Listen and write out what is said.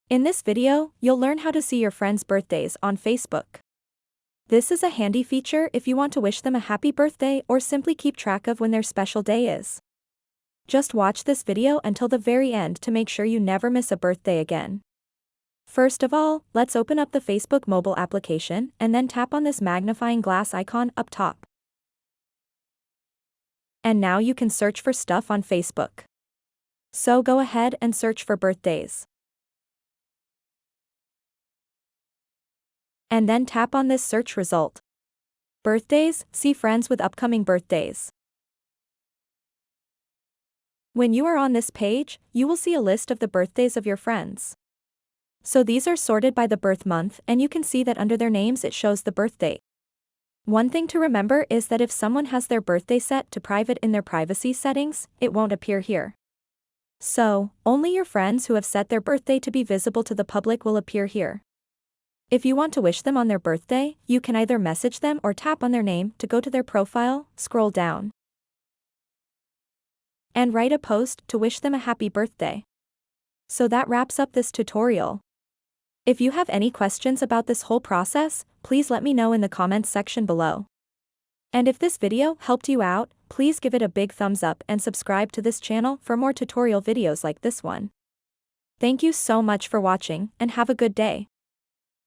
In this video, you'll learn how to see your friends' birthdays on Facebook. This is a handy feature if you want to wish them a happy birthday or simply keep track of when their special day is. Just watch this video until the very end to make sure you never miss a birthday again. First of all, let's open up the Facebook mobile application and then tap on this magnifying glass icon up top. And now you can search for stuff on Facebook. So go ahead and search for birthdays. And then tap on this search result. Birthdays, see friends with upcoming birthdays. When you are on this page, you will see a list of the birthdays of your friends. So these are sorted by the birth month, and you can see that under their names it shows the birth date. One thing to remember is that if someone has their birthday set to private in their privacy settings, it won't appear here. So, only your friends who have set their birthday to be visible to the public will appear here. If you want to wish them on their birthday, you can either message them or tap on their name to go to their profile, scroll down, and write a post to wish them a happy birthday. So that wraps up this tutorial. If you have any questions about this whole process, please let me know in the comments section below. And if this video helped you out, please give it a big thumbs up and subscribe to this channel for more tutorial videos like this one. Thank you so much for watching and have a good day.